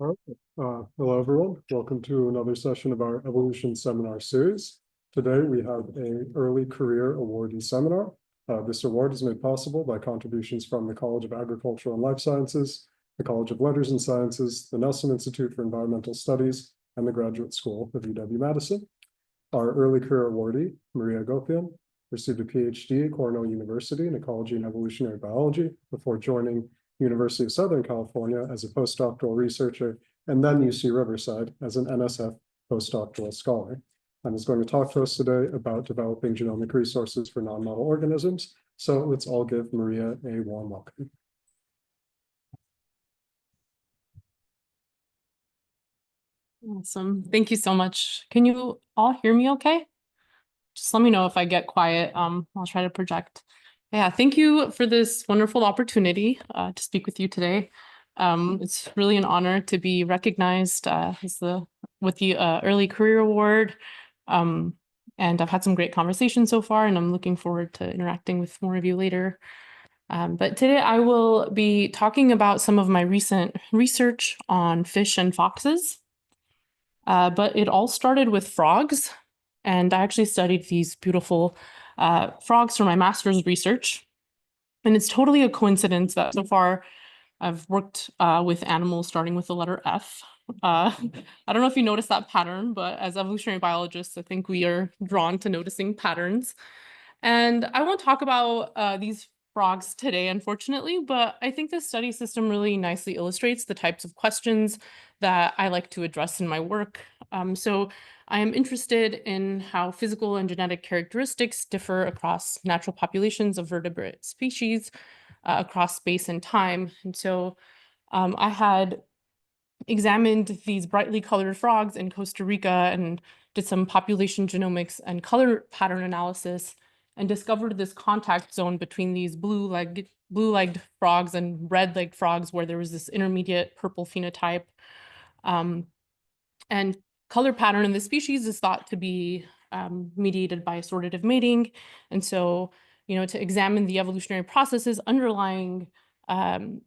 All right. Hello, everyone. Welcome to another session of our Evolution Seminar Series. Today, we have an Early Career Awardee Seminar. This award is made possible by contributions from the College of Agricultural and Life Sciences, the College of Letters and Sciences, the Nelson Institute for Environmental Studies, and the Graduate School of UW-Madison. Our Early Career Awardee, Maria Akopyan, received a PhD at Cornell University in Ecology and Evolutionary Biology before joining University of Southern California as a postdoctoral researcher, and then UC Riverside as an NSF postdoctoral scholar, and is going to talk to us today about developing genomic resources for non-model organisms. So let's all give Maria a warm welcome. Awesome. Thank you so much. Can you all hear me okay? Just let me know if I get quiet. I'll try to project. Yeah, thank you for this wonderful opportunity to speak with you today. It's really an honor to be recognized with the Early Career Award. And I've had some great conversations so far, and I'm looking forward to interacting with more of you later. But today I will be talking about some of my recent research on fish and foxes. But it all started with frogs, and I actually studied these beautiful frogs for my master's research. And it's totally a coincidence that so far I've worked with animals starting with the letter F. I don't know if you noticed that pattern, but as evolutionary biologists, I think we are drawn to noticing patterns. And I won't talk about these frogs today, unfortunately, but I think this study system really nicely illustrates the types of questions that I like to address in my work. So I am interested in how physical and genetic characteristics differ across natural populations of vertebrate species across space and time. And so I had examined these brightly colored frogs in Costa Rica and did some population genomics and color pattern analysis and discovered this contact zone between these blue-legged frogs and red-legged frogs where there was this intermediate purple phenotype. And color pattern in this species is thought to be mediated by assortative mating. And so, to examine the evolutionary processes underlying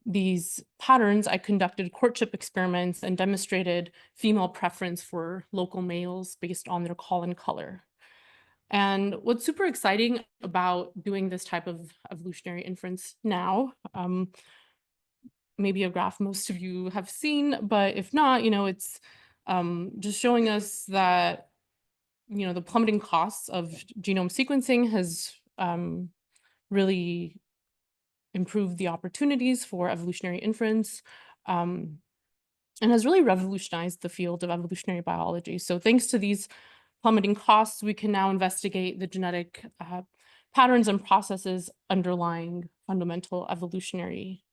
these patterns, I conducted courtship experiments and demonstrated female preference for local males based on their call and color. And what's super exciting about doing this type of evolutionary inference now, maybe a graph most of you have seen, but if not, it's just showing us that, the plummeting costs of genome sequencing has really improved the opportunities for evolutionary inference and has really revolutionized the field of evolutionary biology. So thanks to these plummeting costs, we can now investigate the genetic patterns and processes underlying fundamental evolutionary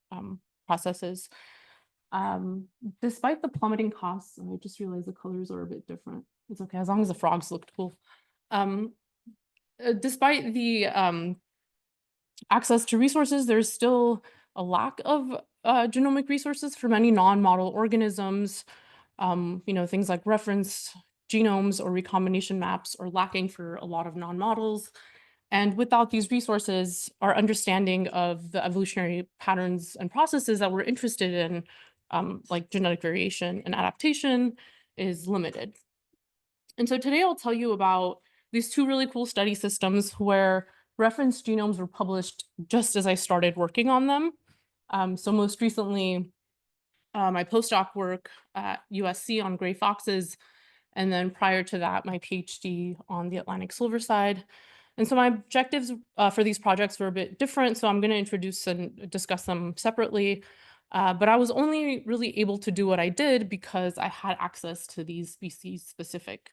processes. Despite the plummeting costs, I just realized the colors are a bit different. It's okay, as long as the frogs looked cool. Despite the access to resources, there's still a lack of genomic resources for many non-model organisms. Things like reference genomes or recombination maps are lacking for a lot of non-models. And without these resources, our understanding of the evolutionary patterns and processes that we're interested in, like genetic variation and adaptation, is limited. And so today I'll tell you about these two really cool study systems where reference genomes were published just as I started working on them. So most recently, my postdoc work at USC on gray foxes, and then prior to that, my PhD on the Atlantic silverside. And so my objectives for these projects were a bit different, so I'm going to introduce and discuss them separately. But I was only really able to do what I did because I had access to these species-specific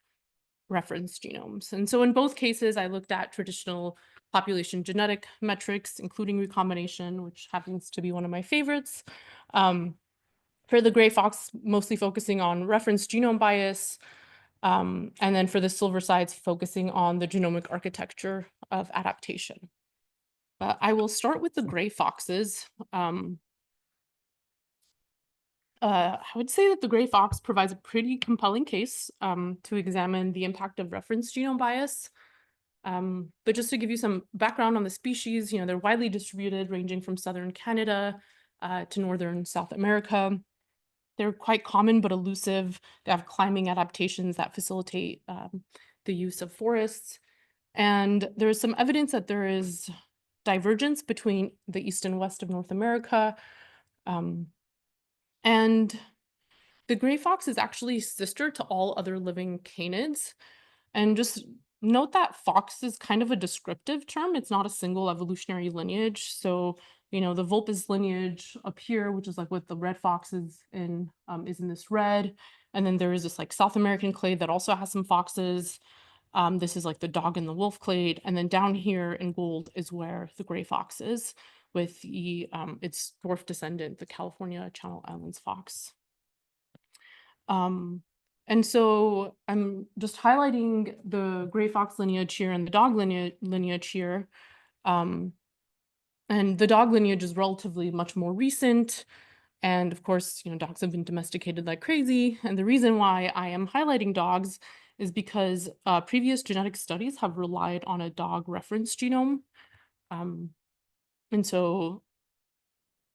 reference genomes. And so in both cases, I looked at traditional population genetic metrics, including recombination, which happens to be one of my favorites. For the gray fox, mostly focusing on reference genome bias, and then for the silversides, focusing on the genomic architecture of adaptation. I will start with the gray foxes. I would say that the gray fox provides a pretty compelling case to examine the impact of reference genome bias. But just to give you some background on the species, they're widely distributed, ranging from southern Canada to northern South America. They're quite common but elusive. They have climbing adaptations that facilitate the use of forests. And there is some evidence that there is divergence between the east and west of North America. Um, and the gray fox is actually sister to all other living canids. And just note that fox is kind of a descriptive term. It's not a single evolutionary lineage. So, the Vulpes lineage up here, which is like what the red fox is in this red. And then there is this like South American clade that also has some foxes. This is like the dog and the wolf clade. And then down here in gold is where the gray fox is with its dwarf descendant, the California Channel Islands fox. And so I'm just highlighting the gray fox lineage here and the dog lineage here. And the dog lineage is relatively much more recent. And of course, dogs have been domesticated like crazy. And the reason why I am highlighting dogs is because previous genetic studies have relied on a dog reference genome. And so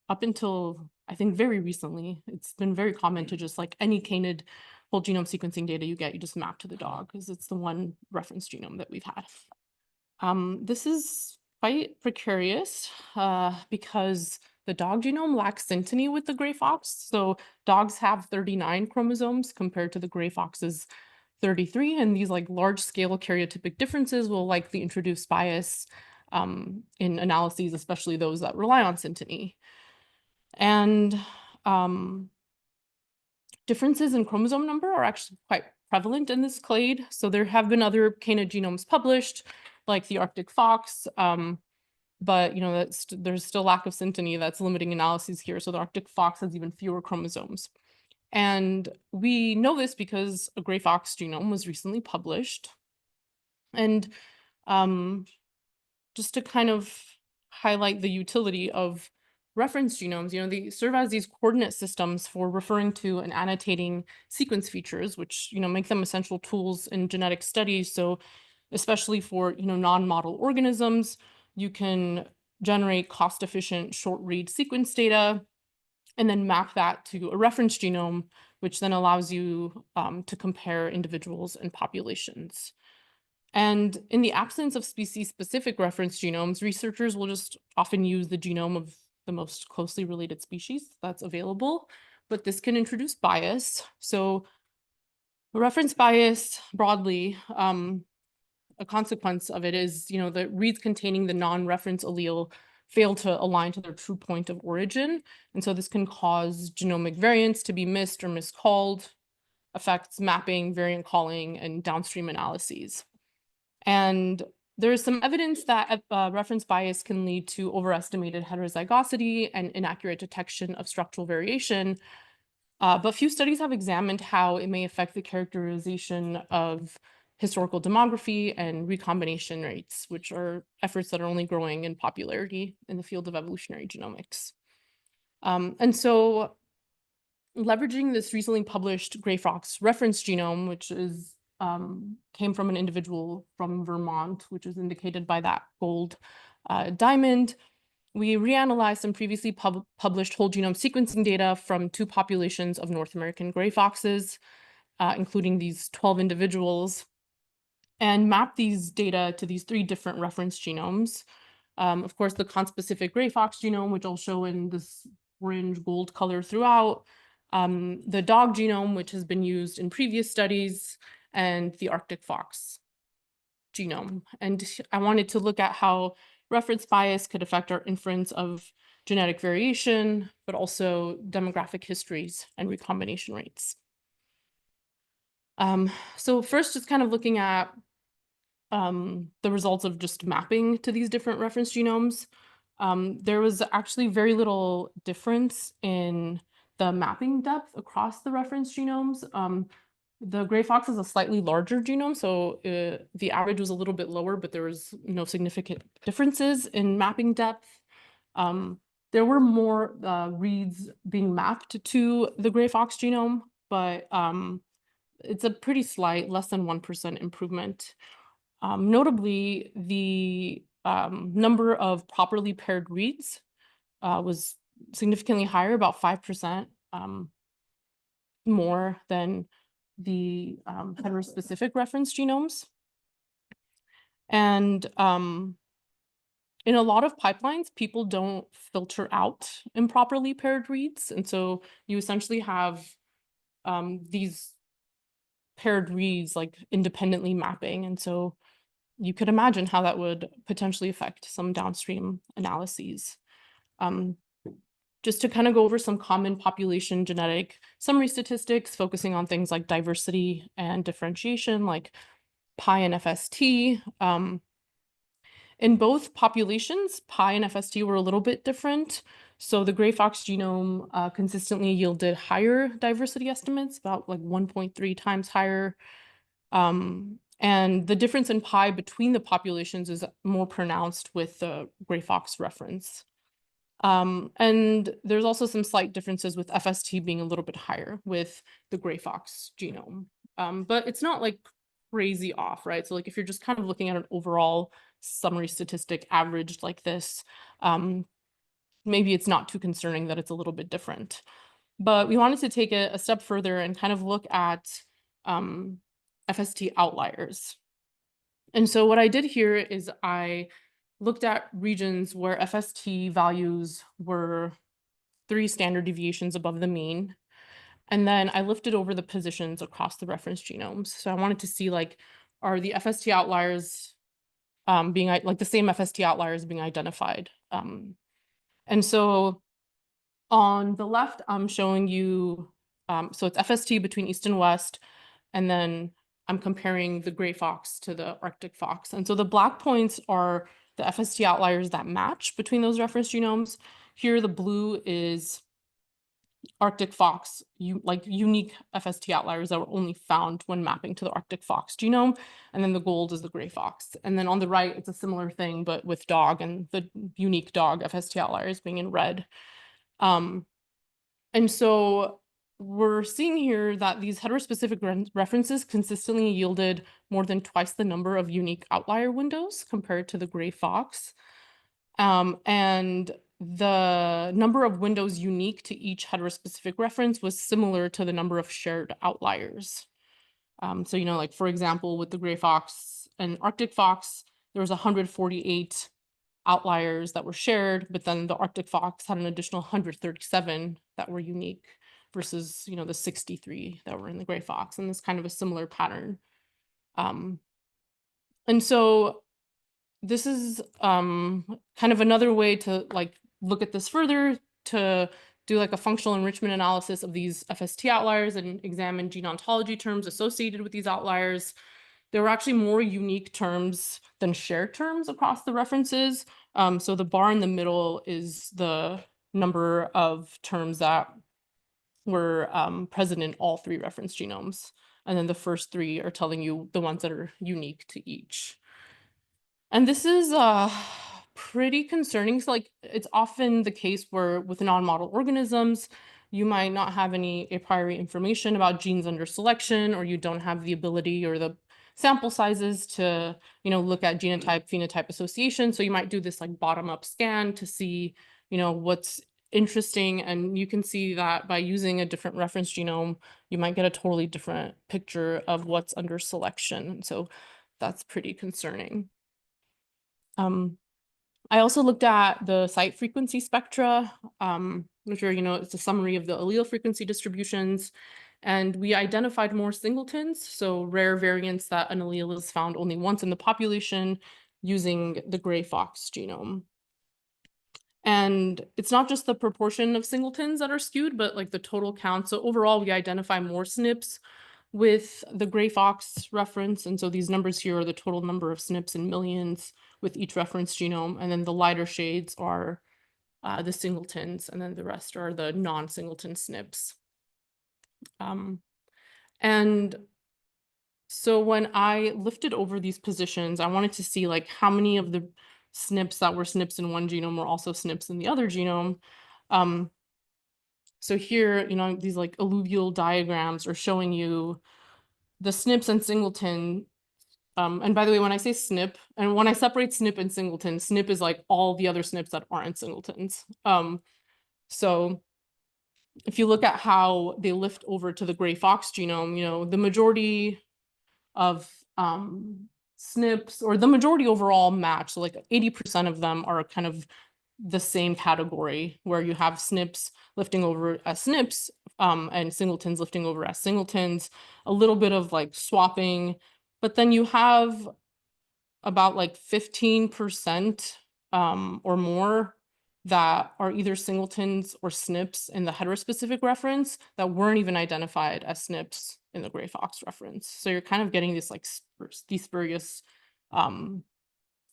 up until I think very recently, it's been very common to just like any canid whole genome sequencing data you get, you just map to the dog because it's the one reference genome that we've had. This is quite precarious because the dog genome lacks synteny with the gray fox. So dogs have 39 chromosomes compared to the gray fox's 33, and these like large scale karyotypic differences will likely introduce bias in analyses, especially those that rely on synteny. And differences in chromosome number are actually quite prevalent in this clade. So there have been other canid genomes published, like the Arctic fox, but there's still lack of synteny that's limiting analyses here. So the Arctic fox has even fewer chromosomes. And we know this because a gray fox genome was recently published. And just to kind of highlight the utility of reference genomes, they serve as these coordinate systems for referring to and annotating sequence features, which, make them essential tools in genetic studies. So especially for, non-model organisms, you can generate cost-efficient short-read sequence data and then map that to a reference genome, which then allows you to compare individuals and populations. And in the absence of species-specific reference genomes, researchers will just often use the genome of the most closely related species that's available, but this can introduce bias. So reference bias broadly, a consequence of it is, the reads containing the non-reference allele fail to align to their true point of origin. And so this can cause genomic variants to be missed or miscalled, affects mapping, variant calling, and downstream analyses. And there is some evidence that reference bias can lead to overestimated heterozygosity and inaccurate detection of structural variation. But few studies have examined how it may affect the characterization of historical demography and recombination rates, which are efforts that are only growing in popularity in the field of evolutionary genomics. And so leveraging this recently published gray fox reference genome, which is came from an individual from Vermont, which is indicated by that gold diamond. We reanalyzed some previously published whole genome sequencing data from 2 populations of North American gray foxes, including these 12 individuals, and mapped these data to these 3 different reference genomes. Of course, the conspecific gray fox genome, which I'll show in this orange gold color throughout, the dog genome, which has been used in previous studies, and the Arctic fox genome. And I wanted to look at how reference bias could affect our inference of genetic variation, but also demographic histories and recombination rates. So first, just kind of looking at the results of just mapping to these different reference genomes. There was actually very little difference in the mapping depth across the reference genomes. The gray fox is a slightly larger genome, so the average was a little bit lower, but there was no significant differences in mapping depth. There were more reads being mapped to the gray fox genome, but it's a pretty slight, less than 1% improvement. Notably, the number of properly paired reads was significantly higher, about 5%. more than the heterospecific reference genomes. And in a lot of pipelines, people don't filter out improperly paired reads. And so you essentially have these paired reads like independently mapping. And so you could imagine how that would potentially affect some downstream analyses. Just to kind of go over some common population genetic summary statistics, focusing on things like diversity and differentiation, like pi and FST. In both populations, pi and FST were a little bit different. So the gray fox genome consistently yielded higher diversity estimates, about like 1.3 times higher. And the difference in pi between the populations is more pronounced with the gray fox reference. And there's also some slight differences with FST being a little bit higher with the gray fox genome. But it's not like crazy off, right? So like if you're just kind of looking at an overall summary statistic averaged like this, maybe it's not too concerning that it's a little bit different. But we wanted to take it a step further and kind of look at FST outliers. And so what I did here is I looked at regions where FST values were 3 standard deviations above the mean. And then I lifted over the positions across the reference genomes. So I wanted to see like, are the FST outliers being like the same FST outliers being identified? And so on the left, I'm showing you, so it's FST between East and West, and then I'm comparing the gray fox to the Arctic fox. And so the black points are the FST outliers that match between those reference genomes. Here, the blue is Arctic fox, like unique FST outliers that were only found when mapping to the Arctic fox genome. And then the gold is the gray fox. And then on the right, it's a similar thing, but with dog and the unique dog FST outliers being in red. And so we're seeing here that these heterospecific references consistently yielded more than twice the number of unique outlier windows compared to the gray fox. And the number of windows unique to each heterospecific reference was similar to the number of shared outliers. So, you know, like for example, with the gray fox and Arctic fox, there was 148 outliers that were shared, but then the Arctic fox had an additional 137 that were unique versus, you know, the 63 that were in the gray fox, and this kind of a similar pattern. And so this is kind of another way to like look at this further, to do like a functional enrichment analysis of these FST outliers and examine gene ontology terms associated with these outliers. There were actually more unique terms than shared terms across the references. So the bar in the middle is the number of terms that were present in all 3 reference genomes. And then the first 3 are telling you the ones that are unique to each. And this is pretty concerning. So like it's often the case where with non-model organisms, you might not have any a priori information about genes under selection, or you don't have the ability or the sample sizes to, you know, look at genotype phenotype association. So you might do this like bottom-up scan to see, you know, what's interesting. And you can see that by using a different reference genome, you might get a totally different picture of what's under selection. So that's pretty concerning. I also looked at the site frequency spectra, which are, you know, it's a summary of the allele frequency distributions. And we identified more singletons, so rare variants that an allele is found only once in the population using the gray fox genome. And it's not just the proportion of singletons that are skewed, but like the total count. So overall, we identify more SNPs with the gray fox reference. And so these numbers here are the total number of SNPs in millions with each reference genome. And then the lighter shades are the singletons, and then the rest are the non-singleton SNPs. And so when I lifted over these positions, I wanted to see like how many of the SNPs that were SNPs in one genome were also SNPs in the other genome. So here, you know, these like alluvial diagrams are showing you the SNPs and singleton. And by the way, when I say SNP, and when I separate SNP and singleton, SNP is like all the other SNPs that aren't singletons. So if you look at how they lift over to the gray fox genome, the majority of SNPs, or the majority overall match. So like 80% of them are kind of the same category, where you have SNPs lifting over as SNPs, and singletons lifting over as singletons, a little bit of like swapping, but then you have about like 15% or more that are either singletons or SNPs in the heterospecific reference that weren't even identified as SNPs in the gray fox reference. So you're kind of getting this like these spurious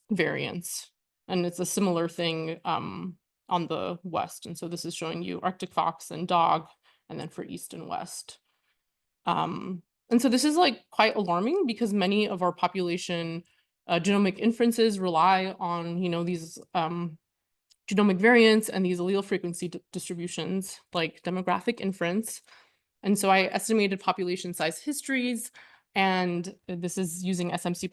variants. And it's a similar thing on the west. And so this is showing you Arctic fox and dog, and then for east and west. And so this is like quite alarming, because many of our population genomic inferences rely on, these genomic variants and these allele frequency distributions, like demographic inference. And so I estimated population size histories, and this is using SMC++.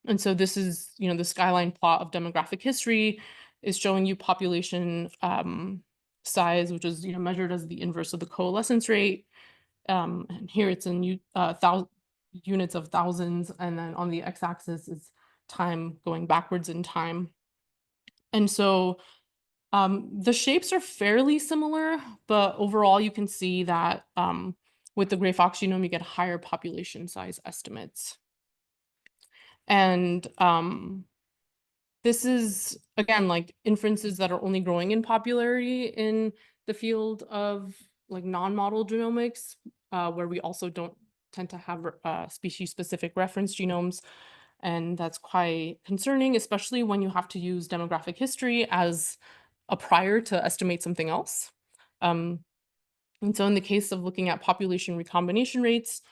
And so this is, the skyline plot of demographic history is showing you population size, which is, measured as the inverse of the coalescence rate. And here it's in units of thousands, and then on the x-axis is time going backwards in time. And so the shapes are fairly similar, but overall you can see that with the gray fox genome, you get higher population size estimates. And this is, again, like inferences that are only growing in popularity in the field of like non-model genomics, where we also don't tend to have species-specific reference genomes. And that's quite concerning, especially when you have to use demographic history as a prior to estimate something else. And so in the case of looking at population recombination rates,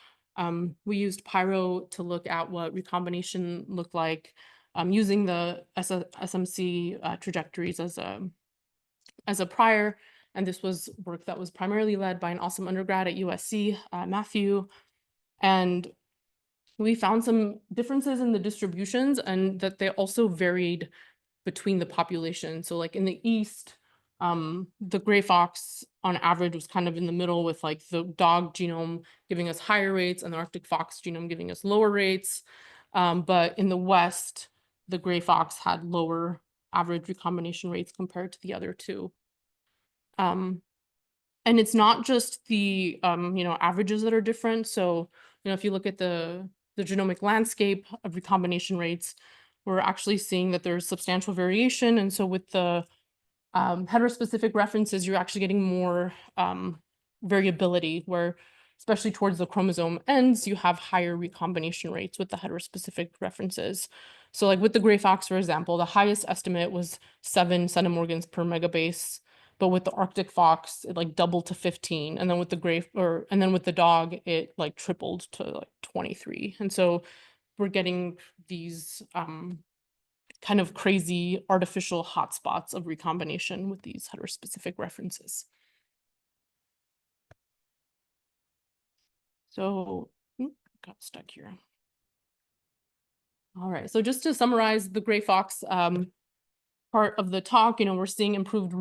we used Pyro to look at what recombination looked like using the SMC trajectories as a prior. And this was work that was primarily led by an awesome undergrad at USC, Matthew. And we found some differences in the distributions, and that they also varied between the population. So like in the East, the gray fox on average was kind of in the middle, with like the dog genome giving us higher rates and the Arctic fox genome giving us lower rates. But in the West, the gray fox had lower average recombination rates compared to the other two. And it's not just the averages that are different. So if you look at the genomic landscape of recombination rates, we're actually seeing that there's substantial variation. And so with the heterospecific references, you're actually getting more variability, where especially towards the chromosome ends, you have higher recombination rates with the heterospecific references. So like with the gray fox, for example, the highest estimate was 7 centimorgans per megabase. But with the Arctic fox, it like doubled to 15. And then with the dog, it like tripled to like 23. And so we're getting these kind of crazy artificial hotspots of recombination with these heterospecific references. So got stuck here. All right, so just to summarize the gray fox part of the talk, we're seeing improved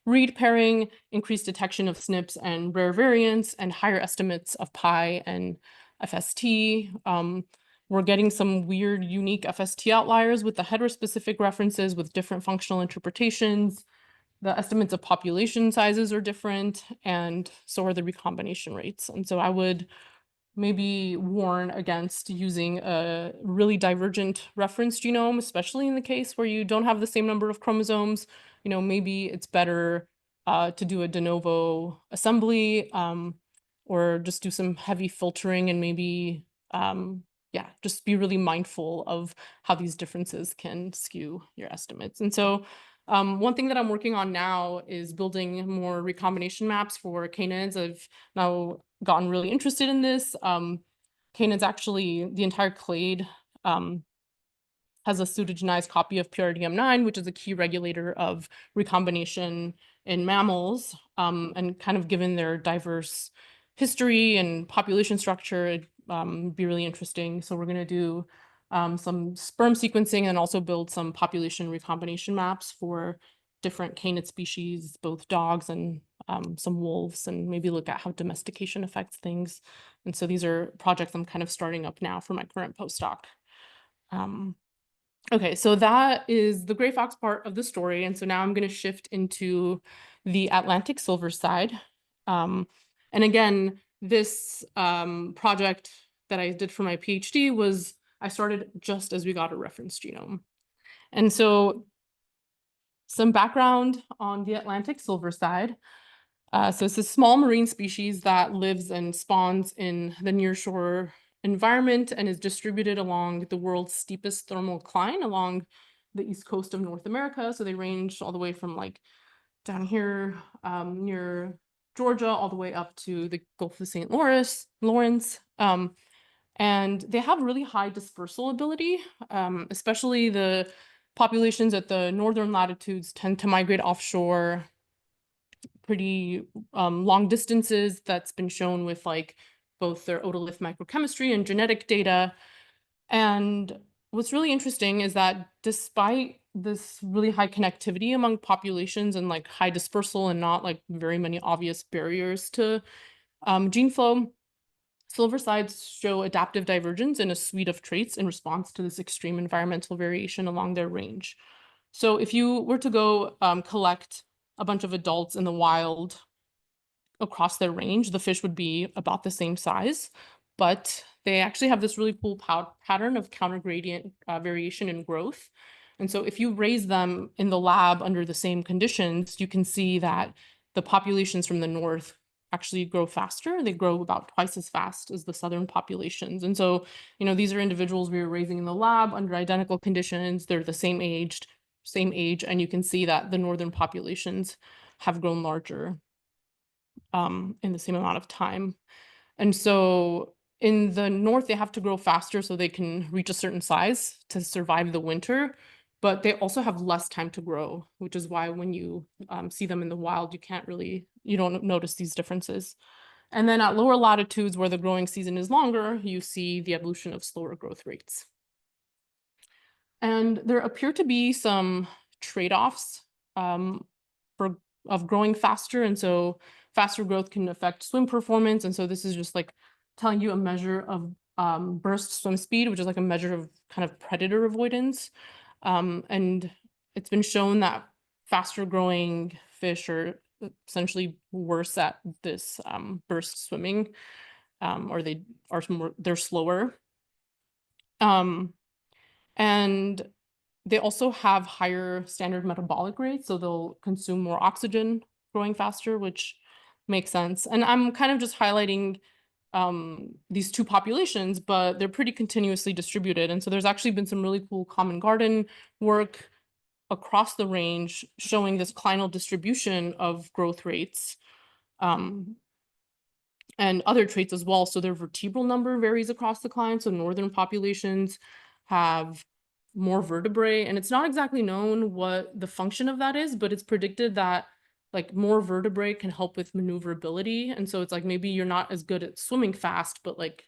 read pairing, increased detection of SNPs and rare variants, and higher estimates of pi and FST. We're getting some weird, unique FST outliers with the heterospecific references with different functional interpretations. The estimates of population sizes are different, and so are the recombination rates. And so I would maybe warn against using a really divergent reference genome, especially in the case where you don't have the same number of chromosomes. Maybe it's better to do a de novo assembly, or just do some heavy filtering, and maybe just be really mindful of how these differences can skew your estimates. And so one thing that I'm working on now is building more recombination maps for canids. I've now gotten really interested in this. Canids, actually, the entire clade has a pseudogenized copy of PRDM9, which is a key regulator of recombination in mammals. And kind of given their diverse history and population structure, it'd be really interesting. So we're going to do some sperm sequencing and also build some population recombination maps for different canid species, both dogs and some wolves, and maybe look at how domestication affects things. And so these are projects I'm kind of starting up now for my current postdoc. Okay, so that is the gray fox part of the story. And so now I'm going to shift into the Atlantic silver side. And again, this project that I did for my PhD was I started just as we got a reference genome. And so some background on the Atlantic silver side. So it's a small marine species that lives and spawns in the nearshore environment and is distributed along the world's steepest thermal cline along the east coast of North America. So they range all the way from like down here near Georgia all the way up to the Gulf of St. Lawrence. And they have really high dispersal ability, especially the populations at the northern latitudes tend to migrate offshore pretty long distances. That's been shown with like both their otolith microchemistry and genetic data. And what's really interesting is that despite this really high connectivity among populations and like high dispersal and not like very many obvious barriers to gene flow, silversides show adaptive divergence in a suite of traits in response to this extreme environmental variation along their range. So if you were to go collect a bunch of adults in the wild across their range, the fish would be about the same size, but they actually have this really cool pattern of counter gradient variation in growth. And so if you raise them in the lab under the same conditions, you can see that the populations from the north actually grow faster. They grow about twice as fast as the southern populations. And so, these are individuals we were raising in the lab under identical conditions. They're the same age, and you can see that the northern populations have grown larger in the same amount of time. And so in the north, they have to grow faster so they can reach a certain size to survive the winter, but they also have less time to grow, which is why when you see them in the wild, you don't notice these differences. And then at lower latitudes where the growing season is longer, you see the evolution of slower growth rates. And there appear to be some trade-offs of growing faster. And so faster growth can affect swim performance. And so this is just like telling you a measure of burst swim speed, which is like a measure of kind of predator avoidance. And it's been shown that faster growing fish are essentially worse at this burst swimming, or they're slower. And they also have higher standard metabolic rates, so they'll consume more oxygen growing faster, which makes sense. And I'm kind of just highlighting these two populations, but they're pretty continuously distributed. And so there's actually been some really cool common garden work across the range showing this clinal distribution of growth rates and other traits as well. So their vertebral number varies across the cline. So northern populations have more vertebrae, and it's not exactly known what the function of that is, but it's predicted that like more vertebrae can help with maneuverability. And so it's like maybe you're not as good at swimming fast, but like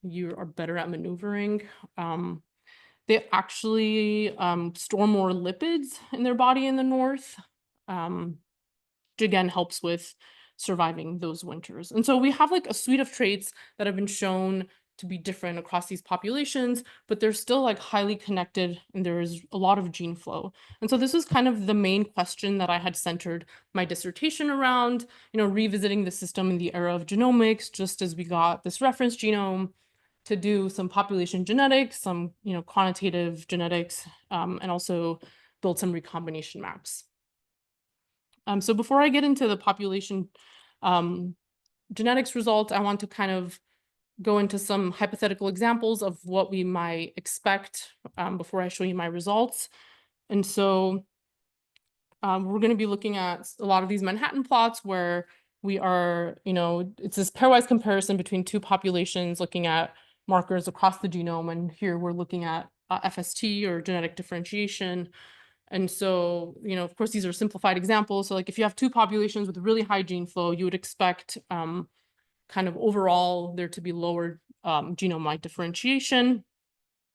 you are better at maneuvering. They actually store more lipids in their body in the north, which again helps with surviving those winters. And so we have like a suite of traits that have been shown to be different across these populations, but they're still like highly connected and there is a lot of gene flow. And so this is kind of the main question that I had centered my dissertation around, revisiting the system in the era of genomics, just as we got this reference genome to do some population genetics, some, quantitative genetics, and also build some recombination maps. So before I get into the population genetics results, I want to kind of go into some hypothetical examples of what we might expect before I show you my results. And so we're going to be looking at a lot of these Manhattan plots where we are, it's this pairwise comparison between two populations looking at markers across the genome. And here we're looking at FST or genetic differentiation. And so, of course, these are simplified examples. So like if you have two populations with really high gene flow, you would expect kind of overall there to be lower genome-wide differentiation.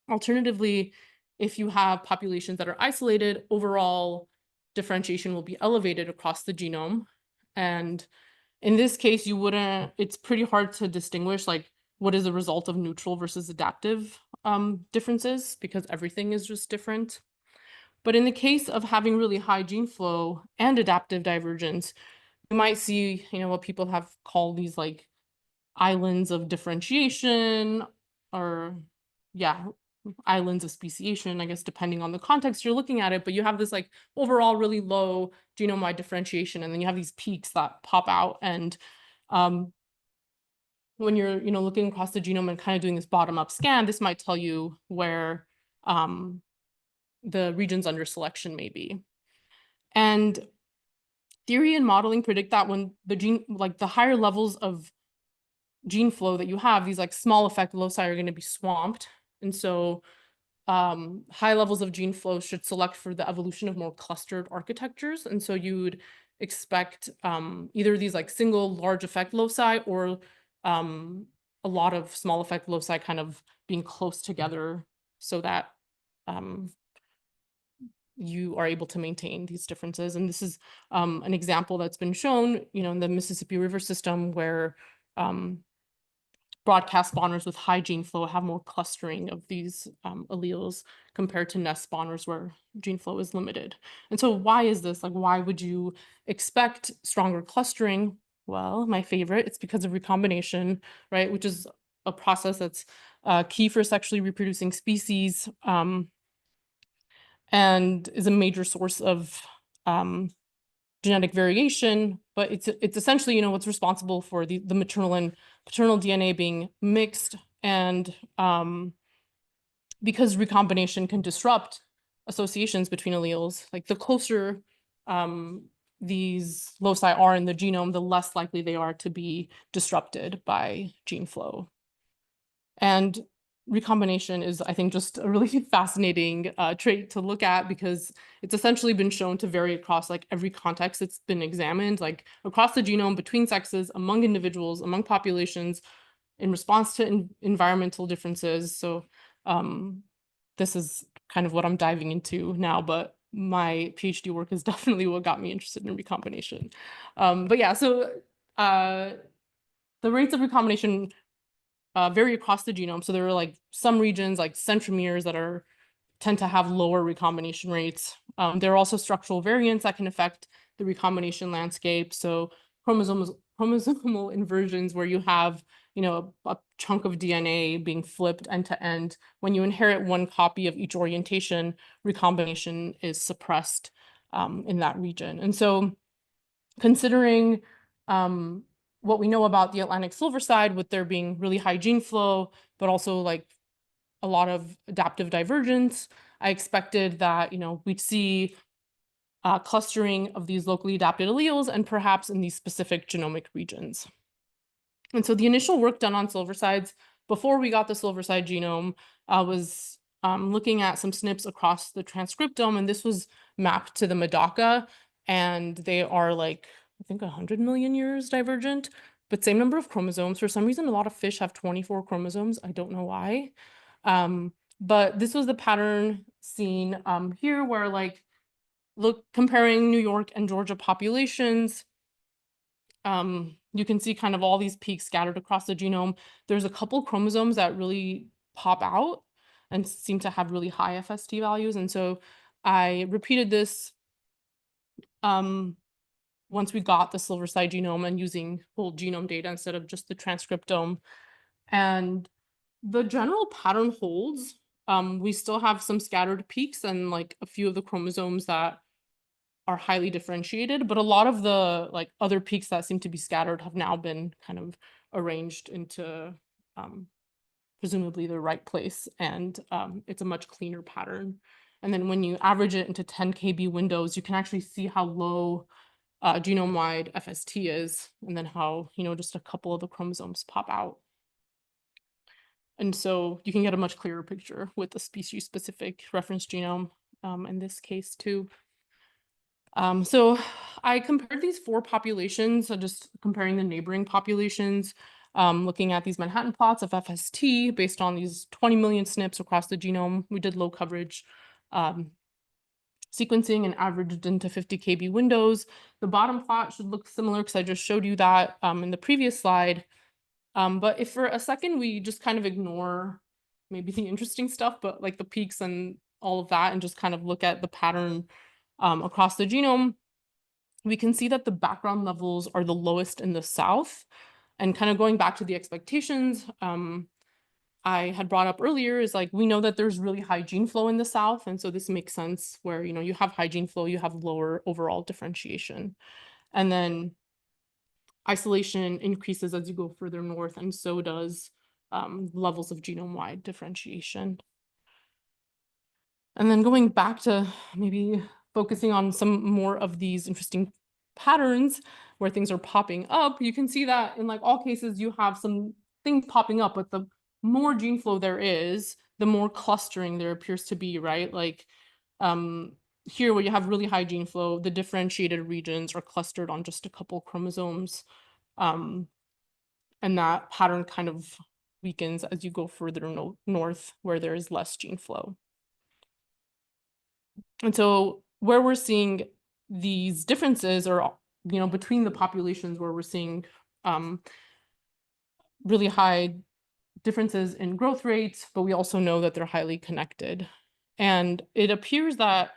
Alternatively, if you have populations that are isolated, overall differentiation will be elevated across the genome. And in this case, it's pretty hard to distinguish like what is the result of neutral versus adaptive differences, because everything is just different. But in the case of having really high gene flow and adaptive divergence, you might see, what people have called these like islands of differentiation, or yeah, islands of speciation, I guess, depending on the context you're looking at it. But you have this like overall really low genome-wide differentiation, and then you have these peaks that pop out. And when you're, looking across the genome and kind of doing this bottom-up scan, this might tell you where the regions under selection may be. And theory and modeling predict that when the higher levels of gene flow that you have, these like small effect loci are going to be swamped. And so high levels of gene flow should select for the evolution of more clustered architectures. And so you would expect either these like single large effect loci, or a lot of small effect loci kind of being close together, so that you are able to maintain these differences. And this is an example that's been shown, in the Mississippi River system, where broadcast spawners with high gene flow have more clustering of these alleles compared to nest spawners where gene flow is limited. And so why is this? Like, why would you expect stronger clustering? Well, my favorite, it's because of recombination, right? Which is a process that's key for sexually reproducing species, and is a major source of genetic variation. But it's essentially, what's responsible for the maternal and paternal DNA being mixed. And because recombination can disrupt associations between alleles, like the closer these loci are in the genome, the less likely they are to be disrupted by gene flow. And recombination is, I think, just a really fascinating trait to look at, because it's essentially been shown to vary across like every context it's been examined, like across the genome, between sexes, among individuals, among populations, in response to environmental differences. So this is kind of what I'm diving into now, but my PhD work is definitely what got me interested in recombination. But yeah, so the rates of recombination vary across the genome. So there are like some regions like centromeres that tend to have lower recombination rates. There are also structural variants that can affect the recombination landscape. So chromosomal inversions, where you have, a chunk of DNA being flipped end to end. When you inherit one copy of each orientation, recombination is suppressed in that region. And so considering what we know about the Atlantic silver side, with there being really high gene flow, but also like a lot of adaptive divergence, I expected that, we'd see clustering of these locally adapted alleles, and perhaps in these specific genomic regions. And so the initial work done on silversides before we got the silverside genome was looking at some SNPs across the transcriptome, and this was mapped to the Medaka, and they are like, I think 100 million years divergent, but same number of chromosomes. For some reason, a lot of fish have 24 chromosomes. I don't know why. But this was the pattern seen here, where like, comparing New York and Georgia populations, you can see kind of all these peaks scattered across the genome. There's a couple chromosomes that really pop out and seem to have really high FST values. And so I repeated this once we got the silverside genome, and using whole genome data instead of just the transcriptome. And the general pattern holds. We still have some scattered peaks and like a few of the chromosomes that are highly differentiated, but a lot of the like other peaks that seem to be scattered have now been kind of arranged into presumably the right place, and it's a much cleaner pattern. And then when you average it into 10 kb windows, you can actually see how low genome-wide FST is, and then how, just a couple of the chromosomes pop out. And so you can get a much clearer picture with the species-specific reference genome in this case too. So I compared these 4 populations, so just comparing the neighboring populations, looking at these Manhattan plots of FST based on these 20 million SNPs across the genome. We did low coverage sequencing and averaged into 50 kb windows. The bottom plot should look similar because I just showed you that in the previous slide. But if for a second we just kind of ignore maybe the interesting stuff, but like the peaks and all of that, and just kind of look at the pattern across the genome, we can see that the background levels are the lowest in the south. And kind of going back to the expectations I had brought up earlier is like, we know that there's really high gene flow in the south. And so this makes sense where, you have high gene flow, you have lower overall differentiation. And then isolation increases as you go further north, and so does levels of genome-wide differentiation. And then going back to maybe focusing on some more of these interesting patterns where things are popping up, you can see that in like all cases, you have some things popping up, but the more gene flow there is, the more clustering there appears to be, right? Like here where you have really high gene flow, the differentiated regions are clustered on just a couple chromosomes. And that pattern kind of weakens as you go further north where there is less gene flow. And so where we're seeing these differences are, between the populations where we're seeing really high differences in growth rates, but we also know that they're highly connected. And it appears that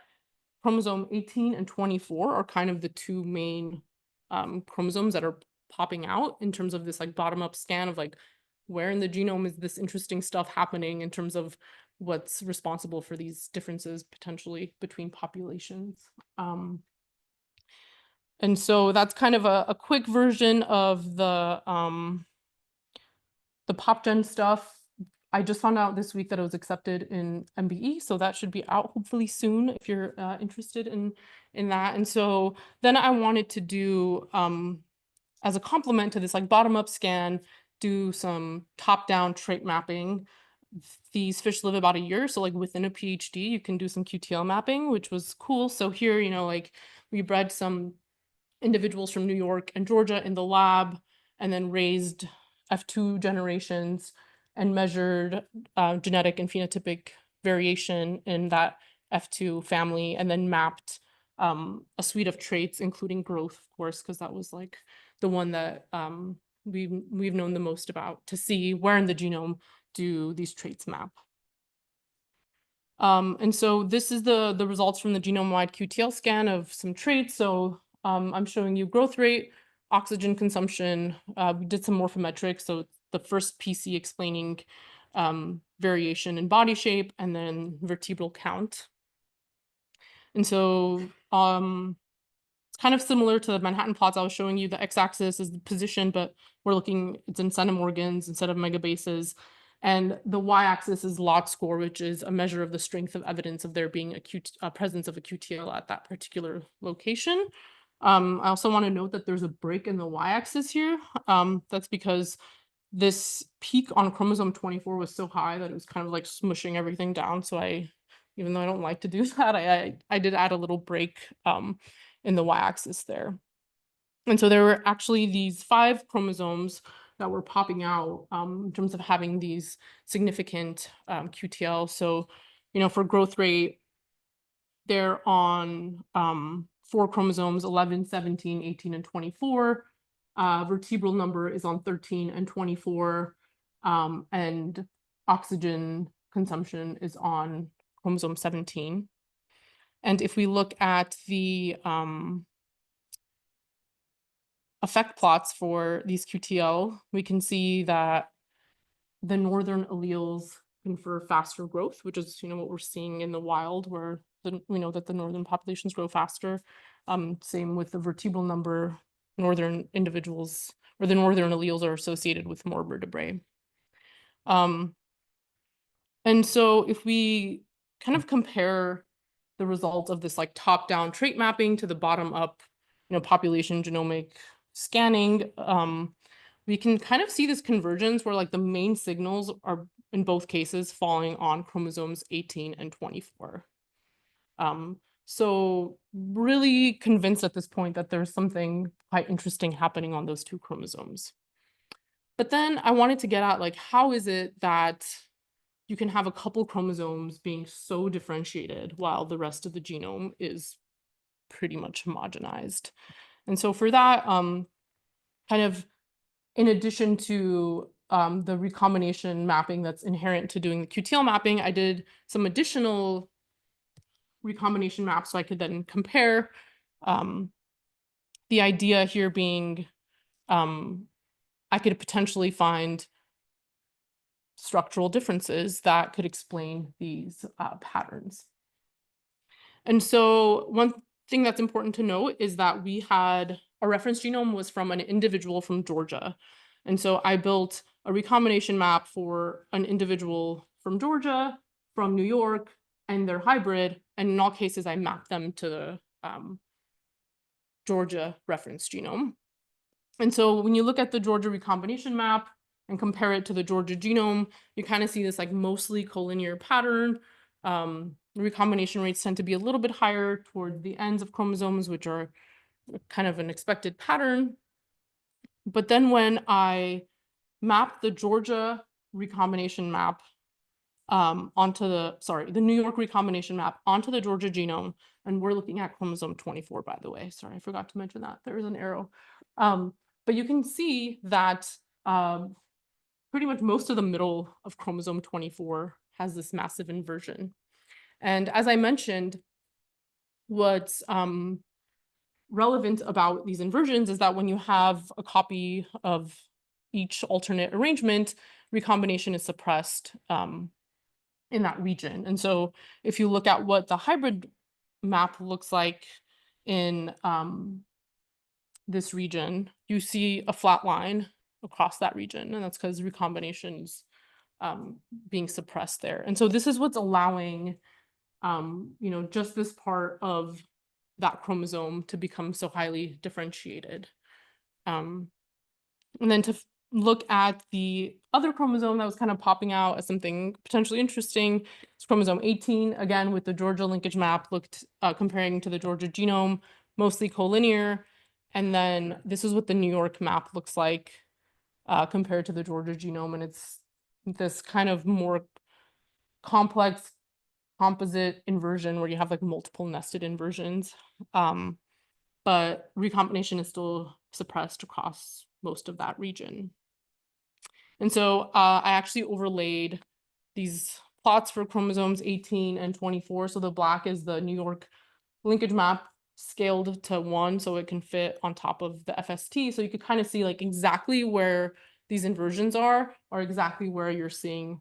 chromosome 18 and 24 are kind of the two main chromosomes that are popping out in terms of this like bottom-up scan of like where in the genome is this interesting stuff happening in terms of what's responsible for these differences potentially between populations. And so that's kind of a quick version of the PopGen stuff. I just found out this week that it was accepted in MBE, so that should be out hopefully soon if you're interested in that. And so then I wanted to do, as a complement to this like bottom-up scan, do some top-down trait mapping. These fish live about a year, so like within a PhD, you can do some QTL mapping, which was cool. So here, like we bred some individuals from New York and Georgia in the lab, and then raised F2 generations and measured genetic and phenotypic variation in that F2 family, and then mapped a suite of traits, including growth, of course, because that was like the one that we've known the most about, to see where in the genome do these traits map. And so this is the results from the genome-wide QTL scan of some traits. So I'm showing you growth rate, oxygen consumption. We did some morphometrics, so the first PC explaining variation in body shape, and then vertebral count. And so it's kind of similar to the Manhattan plots I was showing you. The x-axis is the position, but it's in centimorgans instead of megabases. And the y-axis is log score, which is a measure of the strength of evidence of there being a presence of a QTL at that particular location. I also want to note that there's a break in the y-axis here. That's because this peak on chromosome 24 was so high that it was kind of like smushing everything down. So even though I don't like to do that, I did add a little break in the y-axis there. And so there were actually these 5 chromosomes that were popping out in terms of having these significant QTL. So, for growth rate, they're on 4 chromosomes, 11, 17, 18, and 24. Vertebral number is on 13 and 24. And oxygen consumption is on chromosome 17. And if we look at the effect plots for these QTL, we can see that the northern alleles confer faster growth, which is what we're seeing in the wild, where we know that the northern populations grow faster. Same with the vertebral number, northern individuals or the northern alleles are associated with more vertebrae. And so if we kind of compare the result of this like top-down trait mapping to the bottom-up, population genomic scanning, we can kind of see this convergence where like the main signals are in both cases falling on chromosomes 18 and 24. So really convinced at this point that there's something quite interesting happening on those 2 chromosomes. But then I wanted to get at like, how is it that you can have a couple chromosomes being so differentiated while the rest of the genome is pretty much homogenized. And so for that, kind of in addition to the recombination mapping that's inherent to doing the QTL mapping, I did some additional recombination maps so I could then compare. The idea here being I could potentially find structural differences that could explain these patterns. And so one thing that's important to note is that we had a reference genome was from an individual from Georgia. And so I built a recombination map for an individual from Georgia, from New York, and their hybrid. And in all cases, I mapped them to the Georgia reference genome. And so when you look at the Georgia recombination map and compare it to the Georgia genome, you kind of see this like mostly collinear pattern. Recombination rates tend to be a little bit higher toward the ends of chromosomes, which are kind of an expected pattern. But then when I map the Georgia recombination map onto the New York recombination map onto the Georgia genome, and we're looking at chromosome 24, by the way. Sorry, I forgot to mention that. There is an arrow. But you can see that pretty much most of the middle of chromosome 24 has this massive inversion. And as I mentioned, what's relevant about these inversions is that when you have a copy of each alternate arrangement, recombination is suppressed in that region. And so if you look at what the hybrid map looks like in this region, you see a flat line across that region, and that's because recombination is being suppressed there. And so this is what's allowing just this part of that chromosome to become so highly differentiated. And then to look at the other chromosome that was kind of popping out as something potentially interesting, it's chromosome 18, again, with the Georgia linkage map, looked comparing to the Georgia genome, mostly collinear. And then this is what the New York map looks like compared to the Georgia genome. And it's this kind of more complex composite inversion where you have like multiple nested inversions. But recombination is still suppressed across most of that region. And so I actually overlaid these plots for chromosomes 18 and 24. So the black is the New York linkage map scaled to 1 so it can fit on top of the FST. So you could kind of see like exactly where these inversions are or exactly where you're seeing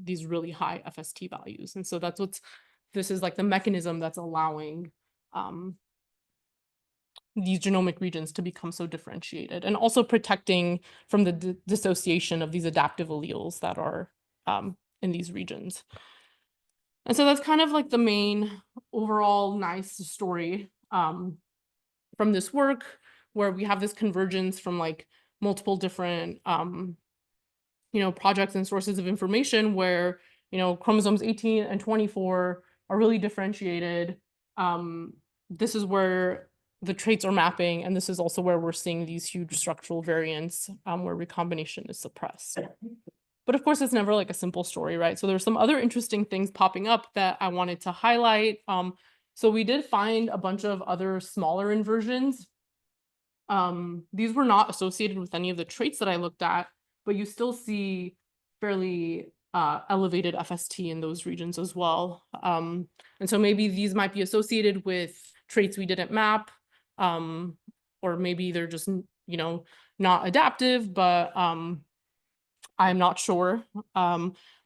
these really high FST values. And so this is like the mechanism that's allowing these genomic regions to become so differentiated and also protecting from the dissociation of these adaptive alleles that are in these regions. And so that's kind of like the main overall nice story from this work where we have this convergence from like multiple different projects and sources of information where chromosomes 18 and 24 are really differentiated. This is where the traits are mapping, and this is also where we're seeing these huge structural variants where recombination is suppressed. But of course, it's never like a simple story, right? So there's some other interesting things popping up that I wanted to highlight. So we did find a bunch of other smaller inversions. These were not associated with any of the traits that I looked at, but you still see fairly elevated FST in those regions as well. And so maybe these might be associated with traits we didn't map, or maybe they're just, not adaptive, but I'm not sure.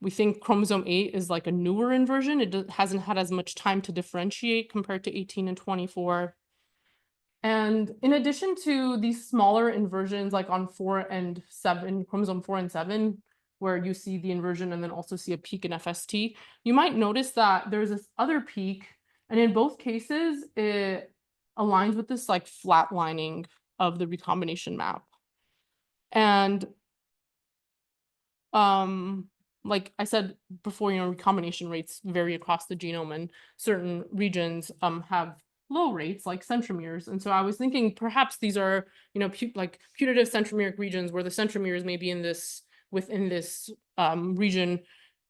We think chromosome 8 is like a newer inversion. It hasn't had as much time to differentiate compared to 18 and 24. And in addition to these smaller inversions, like on 4 and 7, chromosome 4 and 7, where you see the inversion and then also see a peak in FST, you might notice that there's this other peak. And in both cases, it aligns with this like flatlining of the recombination map. And like I said before, recombination rates vary across the genome, and certain regions have low rates like centromeres. And so I was thinking perhaps these are, like putative centromeric regions where the centromeres may be within this region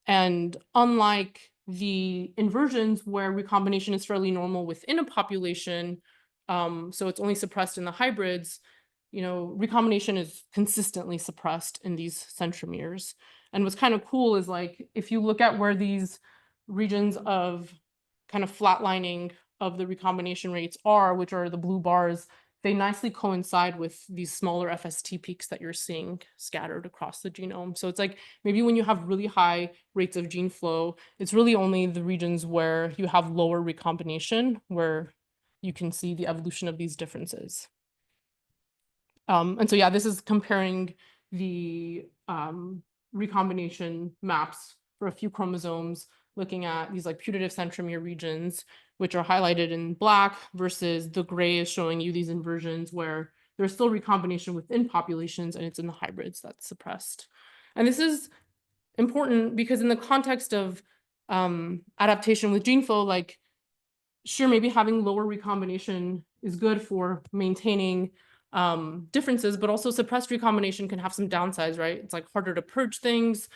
And unlike the inversions where recombination is fairly normal within a population, so it's only suppressed in the hybrids, recombination is consistently suppressed in these centromeres. And what's kind of cool is like, if you look at where these regions of kind of flatlining of the recombination rates are, which are the blue bars, they nicely coincide with these smaller FST peaks that you're seeing scattered across the genome. So it's like maybe when you have really high rates of gene flow, it's really only the regions where you have lower recombination where you can see the evolution of these differences. And so, yeah, this is comparing the recombination maps for a few chromosomes, looking at these like putative centromere regions, which are highlighted in black, versus the gray is showing you these inversions where there's still recombination within populations and it's in the hybrids that's suppressed. And this is important because in the context of adaptation with gene flow, like, sure, maybe having lower recombination is good for maintaining differences, but also suppressed recombination can have some downsides, right? It's like harder to purge things.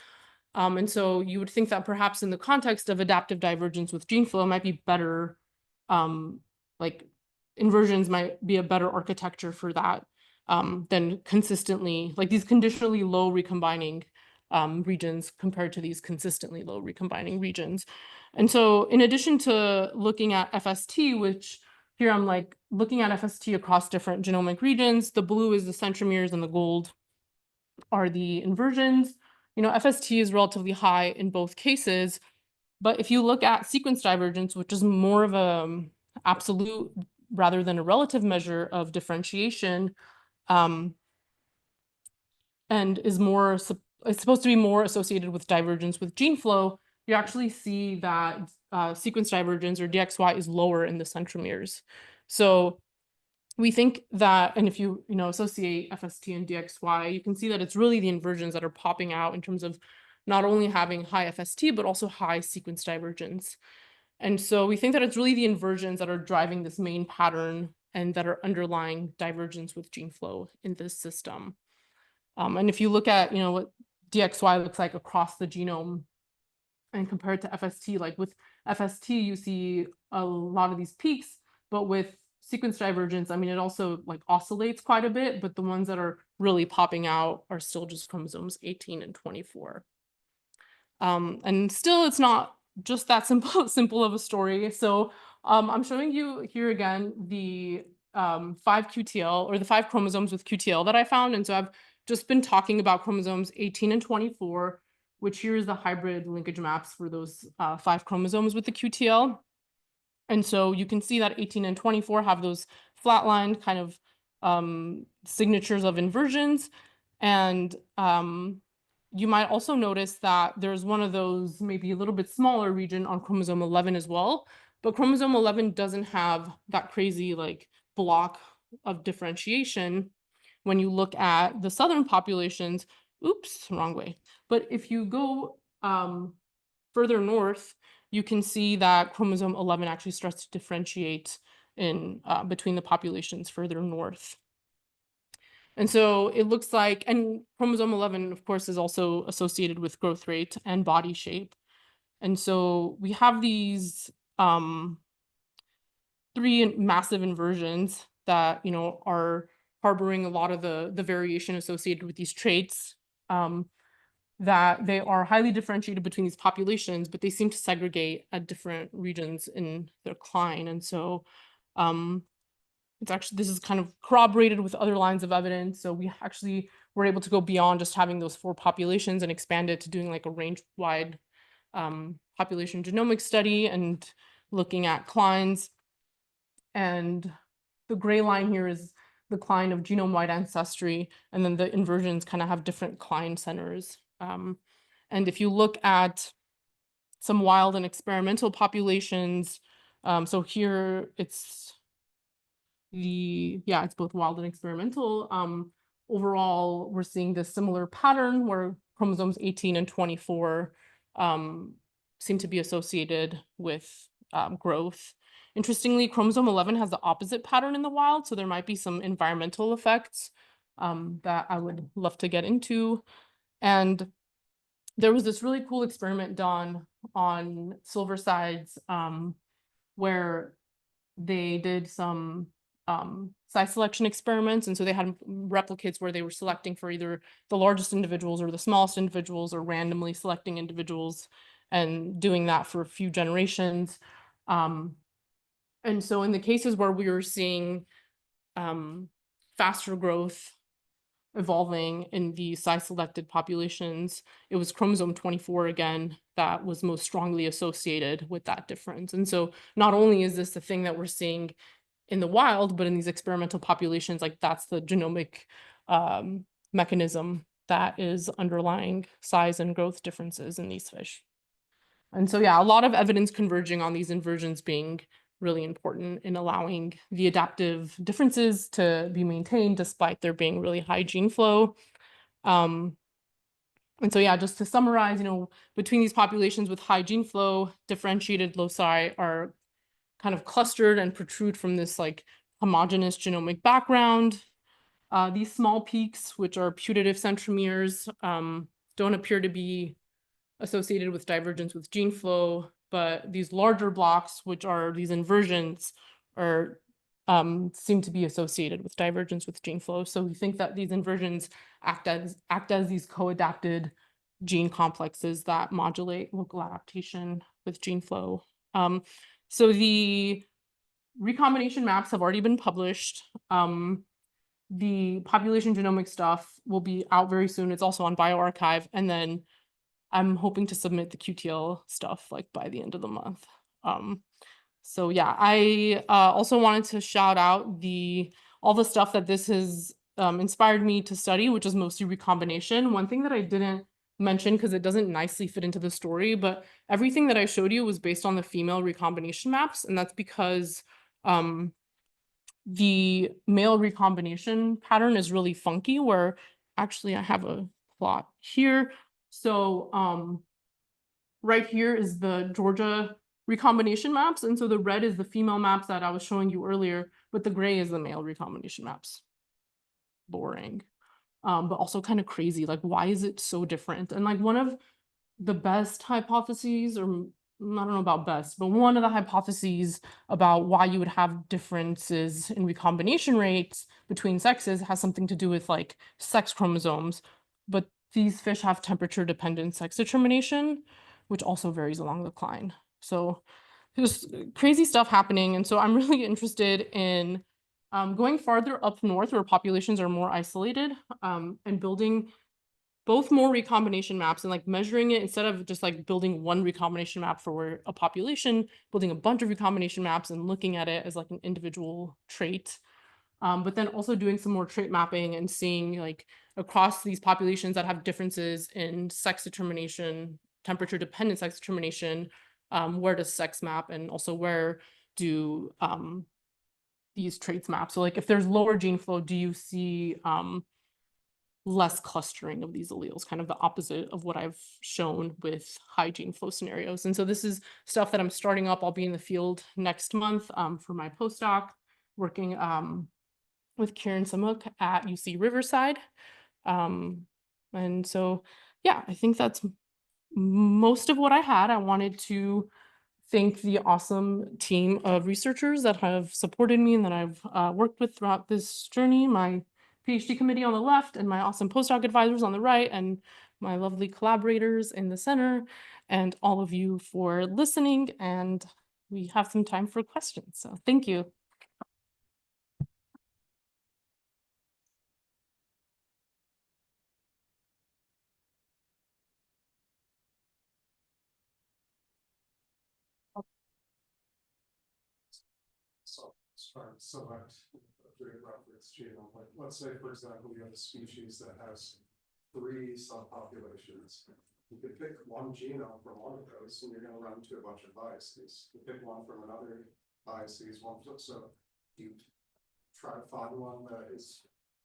And so you would think that perhaps in the context of adaptive divergence with gene flow might be better, like inversions might be a better architecture for that than consistently, like these conditionally low recombining regions compared to these consistently low recombining regions. And so in addition to looking at FST, which here I'm like looking at FST across different genomic regions, the blue is the centromeres and the gold are the inversions. FST is relatively high in both cases, but if you look at sequence divergence, which is more of a absolute rather than a relative measure of differentiation, and is it's supposed to be more associated with divergence with gene flow, you actually see that sequence divergence or DXY is lower in the centromeres. So we think that, and if you associate FST and DXY, you can see that it's really the inversions that are popping out in terms of not only having high FST, but also high sequence divergence. And so we think that it's really the inversions that are driving this main pattern and that are underlying divergence with gene flow in this system. And if you look at, what DXY looks like across the genome and compare it to FST, like with FST, you see a lot of these peaks, but with sequence divergence, I mean, it also like oscillates quite a bit, but the ones that are really popping out are still just chromosomes 18 and 24. And still, it's not just that simple of a story. So I'm showing you here again the 5 QTL or the 5 chromosomes with QTL that I found. And so I've just been talking about chromosomes 18 and 24, which here is the hybrid linkage maps for those 5 chromosomes with the QTL. And so you can see that 18 and 24 have those flatlined kind of signatures of inversions. And you might also notice that there's one of those maybe a little bit smaller region on chromosome 11 as well. But chromosome 11 doesn't have that crazy like block of differentiation when you look at the southern populations. Oops, wrong way. But if you go further north, you can see that chromosome 11 actually starts to differentiate in between the populations further north. And so it looks like, and chromosome 11, of course, is also associated with growth rate and body shape. And so we have these 3 massive inversions that, are harboring a lot of the variation associated with these traits, that they are highly differentiated between these populations, but they seem to segregate at different regions in their decline. And so it's actually, this is kind of corroborated with other lines of evidence. So we actually were able to go beyond just having those 4 populations and expand it to doing like a range-wide population genomic study and looking at clines. And the gray line here is the cline of genome-wide ancestry, and then the inversions kind of have different cline centers. And if you look at some wild and experimental populations, so here it's it's both wild and experimental. Overall, we're seeing this similar pattern where chromosomes 18 and 24 seem to be associated with growth. Interestingly, chromosome 11 has the opposite pattern in the wild, so there might be some environmental effects that I would love to get into. And there was this really cool experiment done on Silversides, where they did some size selection experiments. And so they had replicates where they were selecting for either the largest individuals or the smallest individuals, or randomly selecting individuals and doing that for a few generations. And so in the cases where we were seeing faster growth evolving in the size selected populations, it was chromosome 24 again that was most strongly associated with that difference. And so not only is this the thing that we're seeing in the wild, but in these experimental populations, like that's the genomic mechanism that is underlying size and growth differences in these fish. And so, yeah, a lot of evidence converging on these inversions being really important in allowing the adaptive differences to be maintained despite there being really high gene flow. And so, yeah, just to summarize, between these populations with high gene flow, differentiated loci are kind of clustered and protrude from this like homogeneous genomic background. These small peaks, which are putative centromeres, don't appear to be associated with divergence with gene flow, but these larger blocks, which are these inversions, are seem to be associated with divergence with gene flow. So we think that these inversions act as these co-adapted gene complexes that modulate local adaptation with gene flow. So the recombination maps have already been published. The population genomic stuff will be out very soon. It's also on bioRxiv, and then I'm hoping to submit the QTL stuff like by the end of the month. So yeah, I also wanted to shout out all the stuff that this has inspired me to study, which is mostly recombination. One thing that I didn't mention because it doesn't nicely fit into the story, but everything that I showed you was based on the female recombination maps, and that's because the male recombination pattern is really funky, where actually I have a plot here. So right here is the Georgia recombination maps. And so the red is the female maps that I was showing you earlier, but the gray is the male recombination maps. Boring. But also kind of crazy. Like, why is it so different? And like one of the best hypotheses, or I don't know about best, but one of the hypotheses about why you would have differences in recombination rates between sexes has something to do with like sex chromosomes. But these fish have temperature dependent sex determination, which also varies along the cline. So there's crazy stuff happening. And so I'm really interested in going farther up north where populations are more isolated, and building both more recombination maps and like measuring it instead of just like building one recombination map for a population, building a bunch of recombination maps and looking at it as like an individual trait. But then also doing some more trait mapping and seeing like across these populations that have differences in sex determination, temperature dependent sex determination, where does sex map, and also where do these traits map? So like if there's lower gene flow, do you see less clustering of these alleles, kind of the opposite of what I've shown with high gene flow scenarios? And so this is stuff that I'm starting up. I'll be in the field next month for my postdoc, working with Kieran Samuk at UC Riverside. And so, yeah, I think that's most of what I had. I wanted to thank the awesome team of researchers that have supported me and that I've worked with throughout this journey, my PhD committee on the left and my awesome postdoc advisors on the right, and my lovely collaborators in the center, and all of you for listening. And we have some time for questions. So thank you. So select a great reference genome. Like, let's say, for example, you have a species that has 3 subpopulations. You could pick one genome from one of those, and you're going to run into a bunch of biases. You pick one from another biases, one. So you try to find one that is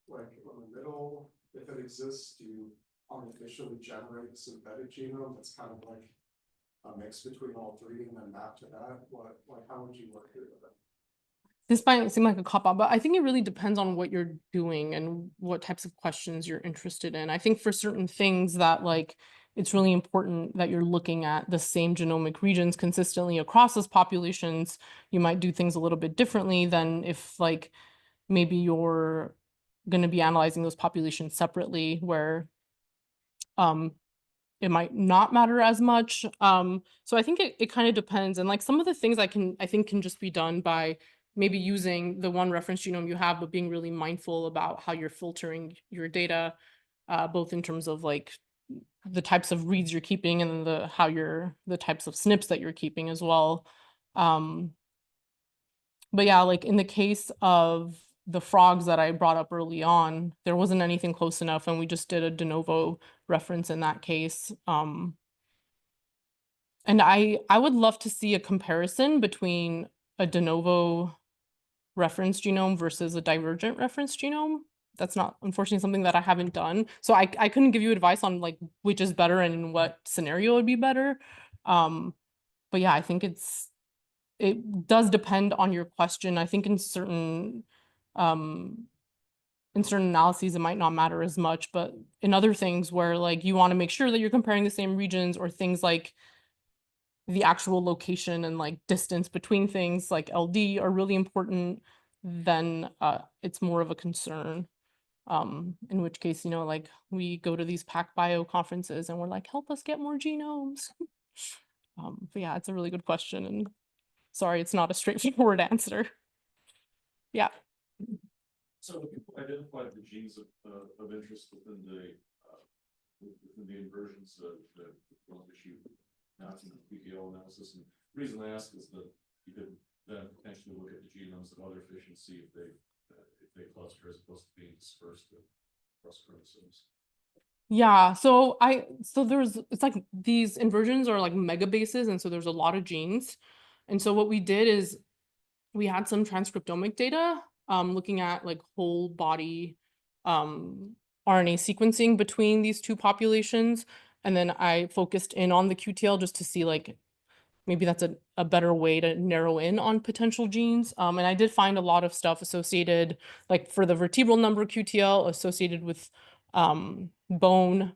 like in the middle. If it exists, you artificially generate a synthetic genome that's kind of like a mix between all 3 and then map to that. How would you work through that? This might seem like a cop-out, but I think it really depends on what you're doing and what types of questions you're interested in. I think for certain things that like it's really important that you're looking at the same genomic regions consistently across those populations. You might do things a little bit differently than if like maybe you're going to be analyzing those populations separately, where it might not matter as much. So I think it kind of depends. And like some of the things I think can just be done by maybe using the one reference genome you have, but being really mindful about how you're filtering your data, both in terms of like the types of reads you're keeping and the types of SNPs that you're keeping as well. But yeah, like in the case of the frogs that I brought up early on, there wasn't anything close enough, and we just did a de novo reference in that case. And I would love to see a comparison between a de novo reference genome versus a divergent reference genome. That's not, unfortunately, something that I haven't done. So I couldn't give you advice on like which is better and in what scenario would be better. But yeah, I think it does depend on your question. I think in certain analyses, it might not matter as much, but in other things where like you want to make sure that you're comparing the same regions, or things like the actual location and like distance between things like LD are really important, then it's more of a concern. In which case, like we go to these PacBio conferences and we're like, help us get more genomes. But yeah, it's a really good question, and sorry, it's not a straightforward answer. Yeah. So if people identified the genes of interest within the inversions that issue not in the PPL analysis, and the reason I ask is that you could then potentially look at the genomes of other fish and see if they cluster as opposed to being dispersed across chromosomes. Yeah, so it's like these inversions are like megabases, and so there's a lot of genes. And so what we did is we had some transcriptomic data looking at like whole body RNA sequencing between these two populations. And then I focused in on the QTL just to see like maybe that's a better way to narrow in on potential genes. And I did find a lot of stuff associated, like for the vertebral number QTL, associated with bone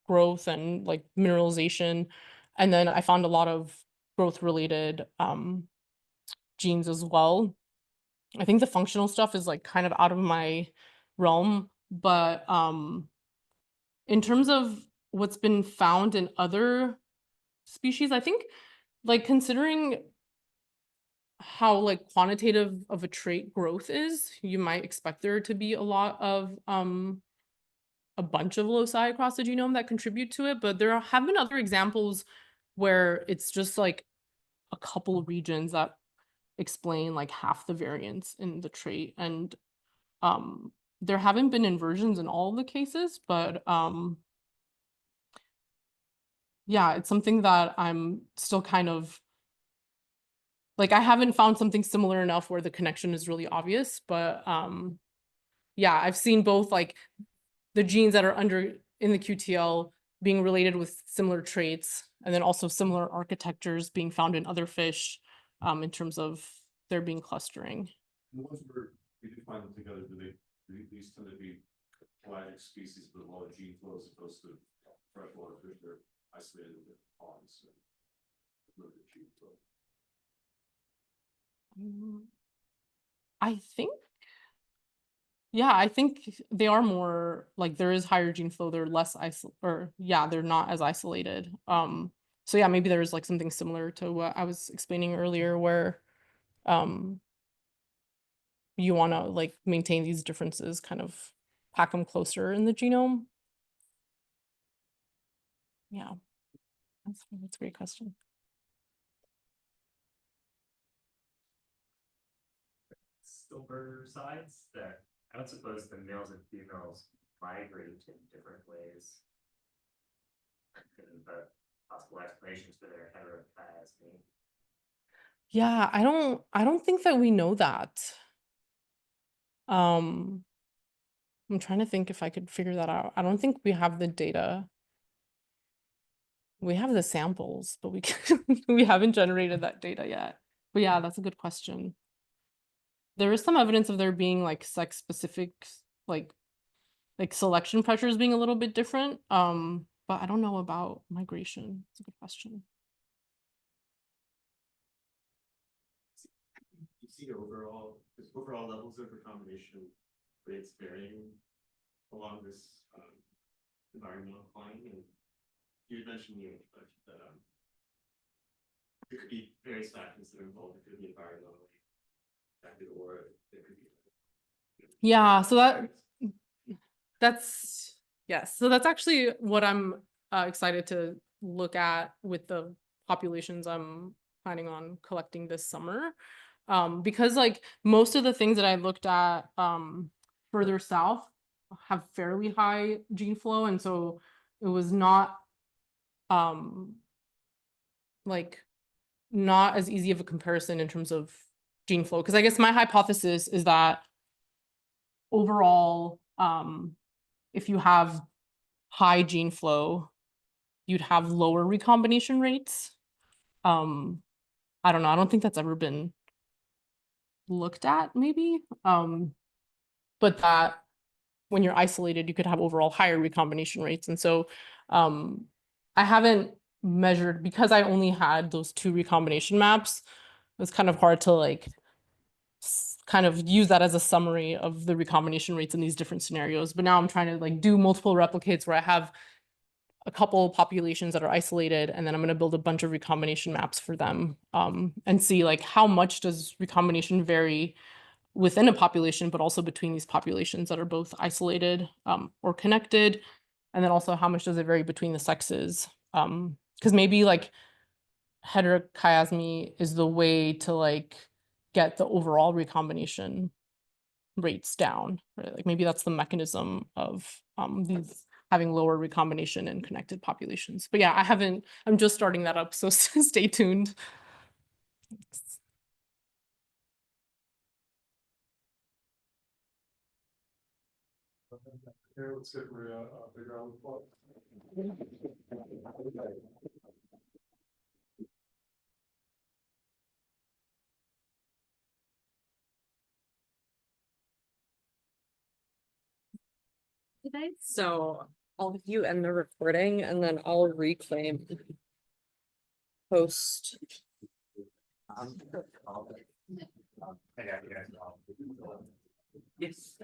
growth and like mineralization. And then I found a lot of growth related genes as well. I think the functional stuff is like kind of out of my realm, but in terms of what's been found in other species, I think like considering how like quantitative of a trait growth is, you might expect there to be a lot of a bunch of loci across the genome that contribute to it, but there have been other examples where it's just like a couple of regions that explain like half the variance in the trait. And there haven't been inversions in all of the cases, but yeah, it's something that I'm still kind of like, I haven't found something similar enough where the connection is really obvious, but yeah, I've seen both like the genes that are under in the QTL being related with similar traits, and then also similar architectures being found in other fish in terms of there being clustering. And the ones where we do find them together, these tend to be pelagic species with a lot of gene flow as opposed to freshwater fish that are isolated with ponds and limited gene flow. I think, yeah, I think they are more like there is higher gene flow. They're less they're not as isolated. So yeah, maybe there's like something similar to what I was explaining earlier, where you want to like maintain these differences, kind of pack them closer in the genome. Yeah, that's a great question. Riversides that I don't suppose the males and females migrate in different ways. And the possible explanations for their heterochiasm. Yeah, I don't think that we know that. I'm trying to think if I could figure that out. I don't think we have the data. We have the samples, but we haven't generated that data yet. But yeah, that's a good question. There is some evidence of there being like sex specific, like selection pressures being a little bit different. but I don't know about migration. It's a good question. You see overall, just overall levels of recombination rates varying along this environmental climb, and you had mentioned that there could be various factors that are involved. It could be environmentally affected, or it could be. Yeah, so that's yes. So that's actually what I'm excited to look at with the populations I'm planning on collecting this summer. Because like most of the things that I looked at further south have fairly high gene flow, and so it was not like not as easy of a comparison in terms of gene flow. Because I guess my hypothesis is that overall, if you have high gene flow, you'd have lower recombination rates. I don't know. I don't think that's ever been looked at, maybe. But that when you're isolated, you could have overall higher recombination rates. And so I haven't measured, because I only had those 2 recombination maps, it was kind of hard to like kind of use that as a summary of the recombination rates in these different scenarios. But now I'm trying to like do multiple replicates where I have a couple populations that are isolated, and then I'm going to build a bunch of recombination maps for them and see like how much does recombination vary within a population, but also between these populations that are both isolated or connected. And then also how much does it vary between the sexes? Because maybe like heterochiasmy is the way to like get the overall recombination rates down, right? Like maybe that's the mechanism of these having lower recombination in connected populations. But yeah, I'm just starting that up, so stay tuned. Here, let's get Maria bigger on the plot. Today. So I'll have you end the recording and then I'll reclaim post. I got you guys. Yes.